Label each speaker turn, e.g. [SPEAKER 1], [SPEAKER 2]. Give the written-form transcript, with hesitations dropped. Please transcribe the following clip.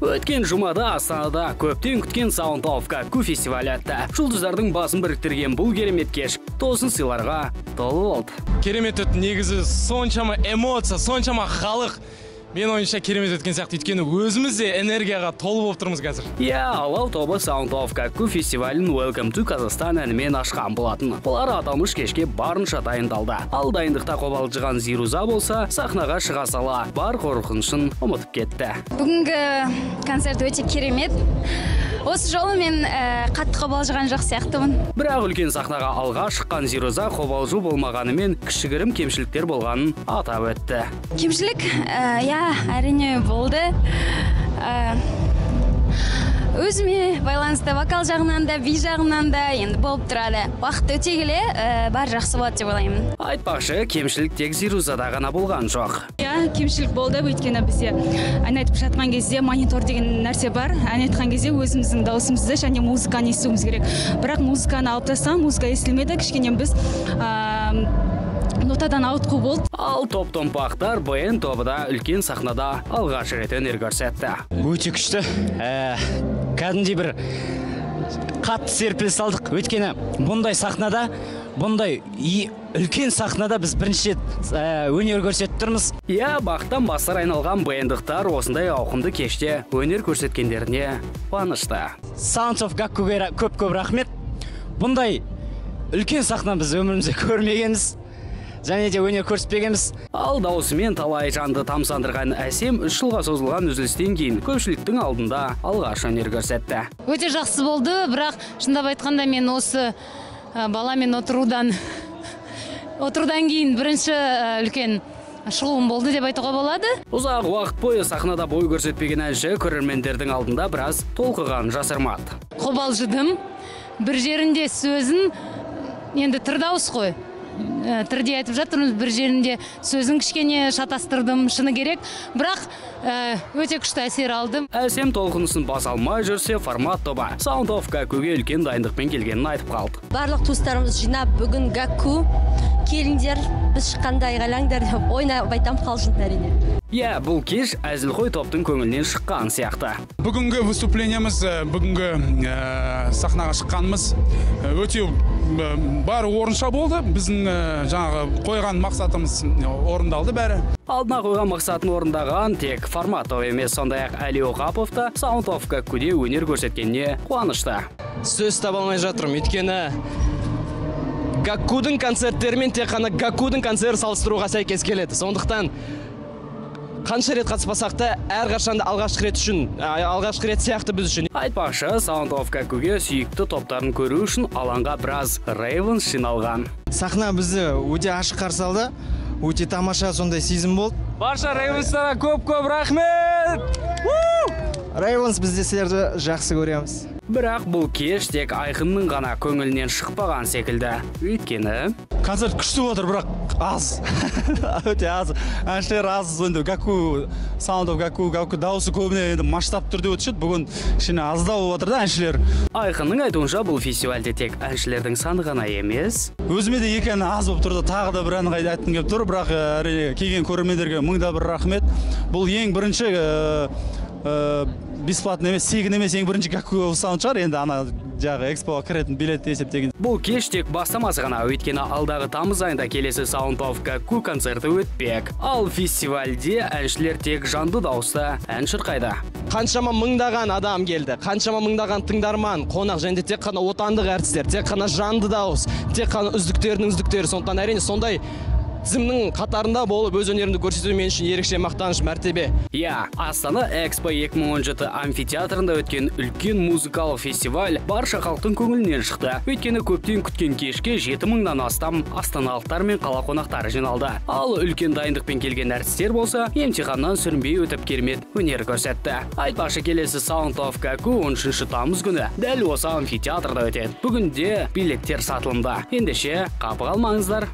[SPEAKER 1] Өткен жұмада Астанада көптен күткен Sound of Gakku фестивалі өтті. Жұлдыздардың басын біріктірген бұл керемет кеш тосын сыйларға толы болды.
[SPEAKER 2] Керемет өтті, негізі соншама эмоция, соншама халық. Мен ойынша керемет өткен сияқты, өйткені өзіміз де энергияға толы болып тұрмыз қазір.
[SPEAKER 1] Алау тобы Sound of Gakku фестивалін Welcome to Kazakhstan әнімен ашқан болатын. Олар аталмыш кешке барынша дайындалды. Ал дайындықта қобалжыған Зируза болса, сахнаға шыға сала бар қорқынышын ұмытып кетті.
[SPEAKER 3] Бүгінгі концерт өте керемет. Осы жолы мен қатты қобалжыған жоқ сияқтымын.
[SPEAKER 1] Бірақ үлкен сахнаға алға шыққан Зируза қобалжу болмағанымен кішігірім кемшіліктер болғанын атап өтті.
[SPEAKER 3] Кемшілік, әрине болды. Өзіме байланысты вокал жағынан да, би жағынан да енді болып тұрады. Уақыт өте келе бар жақсы болады деп ойлаймын.
[SPEAKER 1] Айтпақшы, кемшілік тек Зирузада ғана болған жоқ.
[SPEAKER 4] Кемшілік болды, өйткені бізде ән айтып жатқан кезде монитор деген нәрсе бар. Ән айтқан кезде өзіміздің дауысымызды және музыканы естуіміз керек. Бірақ музыканы алып тастам, музыка естілмеді, кішкене біз нотадан ауытқу болды.
[SPEAKER 1] Ал топ-томпақтар БН тобы да үлкен сахнада алғаш рет өнер көрсетті.
[SPEAKER 5] Өте күшті. Кәдімгідей бір қатты серпіліс алдық. Өйткені бұндай сахнада, бұндай үлкен сахнада біз бірінші өнер көрсетіп тұрмыз.
[SPEAKER 1] Бақтан бастар айналған БНдықтар осындай ауқымды кеште өнер көрсеткендеріне қуанышты.
[SPEAKER 5] Sound of Gakku'ға көп рахмет. Бұндай үлкен сахна біз өмірімізде көрмегенбіз. Және де өнер көрсетпегенбіз.
[SPEAKER 1] Ал даусымен талай жанды тамсандырған әсем 3 жылға созылған үзілістен кейін көпшіліктің алдында алғаш өнер көрсетті.
[SPEAKER 6] Өте жақсы болды, бірақ шындап айтқанда мен осы баламен отырудан кейін бірінші үлкен шығуым болды деп айтуға болады.
[SPEAKER 1] Ұзақ уақыт бойы сахнада бой көрсетпеген әнші көрермендердің алдында біраз толқыған жасырмады.
[SPEAKER 6] Қобалжыдым. Бір жерінде сөзін енді тырдауыс қой. Түрде айтып жатырмыз, бір жерінде сөзін кішкене шатастырдым, шыны керек, бірақ өте күшті әсер алдым.
[SPEAKER 1] Әсем толқынысын баса алмай жүрсе, формат тобы Sound of Gakku'ге үлкен дайындықпен келгенін айтып қалды.
[SPEAKER 7] Барлық туыстарымыз жинап, бүгін Gakku келіңдер, біз шыққанда айғайлаңдар деп ойнап айтам қалжың әрине.
[SPEAKER 1] Бұл кеш әзілқой топтың көңілінен шыққан сияқты.
[SPEAKER 8] Бүгінгі выступлениеміз, бүгінгі сахнаға шыққанымыз өте бары орынша болды. Біздің жаңағы қойған мақсатымыз орындалды бәрі.
[SPEAKER 1] Алдына қойған мақсатын орындаған тек формат тобы емес, сондай-ақ Әли Оқапов та Sound of Gakku'де өнер көрсеткеніне қуанышты.
[SPEAKER 2] Сөз таба алмай жатырмын, өйткені Gakku'дың концерттерімен тек қана Gakku'дың концерті салыстыруға сәйкес келеді. Сондықтан қанша рет қатыспасақ та, әрқашанда алғашқы рет сияқты біз үшін.
[SPEAKER 1] Айтпақшы, Sound of Gakku'ге сүйікті топтарын көру үшін алаңға біраз Ravens жиналған.
[SPEAKER 9] Сахна бізді өте ашық қарсы алды, өте тамаша сондай сезім болды.
[SPEAKER 2] Барша Ravens'тарға көп рахмет!
[SPEAKER 9] Ravens бізде сіздерді жақсы көреміз.
[SPEAKER 1] Бірақ бұл кеш тек Айқынның ғана көңілінен шықпаған секілді. Өйткені
[SPEAKER 8] концерт күшті отыр, бірақ аз. Өте аз. Әншілер аз. Gakku, Sound of Gakku дауысы көбіне масштаб түрде өтшеді. Бүгін кішкене аздау отыр да әншілер.
[SPEAKER 1] Айқынның айтуынша бұл фестивальде тек әншілердің саны ғана емес.
[SPEAKER 8] Өзіме де екі ән аз болып тұрды. Тағы да бір ән айтқым келіп тұр, бірақ келген көрермендерге мыңда бір рахмет. Бұл ең бірінші бесплатный емес, тегін емес, ең бірінші Gakku саунд шығар, енді ана жағы экспоға кіретін билет есептеген.
[SPEAKER 1] Бұл кеш тек бастамасы ғана, өйткені алдағы тамыз айында келесі Sound of Gakku концерті өтпек. Ал фестивальде әншілер тек жанды дауыста ән шырқайды.
[SPEAKER 2] Қаншама мыңдаған адам келді, қаншама мыңдаған тыңдарман, қонақ, және тек қана отандық әртістер, тек қана жанды дауыс, тек қана үздіктердің үздіктері. Сондықтан әрине сондай тізімнің қатарында болып өз өнерімді көрсету мен үшін ерекше мақтаныш мәртебе.
[SPEAKER 1] Астана Экспо 2017 амфитеатрында өткен үлкен музыкалық фестиваль барша халықтың көңілінен шықты. Өйткені көптен күткен кешке 7000-нан астам астаналықтар мен қала қонақтары жиналды. Ал үлкен дайындықпен келген әртістер болса, емтиханнан сүрінбей өтіп керемет өнер көрсетті. Айтпақшы, келесі Sound of Gakku 13 тамыз күні дәл осы амфитеатрда өтеді. Бүгінде билеттер сатылымда. Ендеше қапы қалмаңыздар.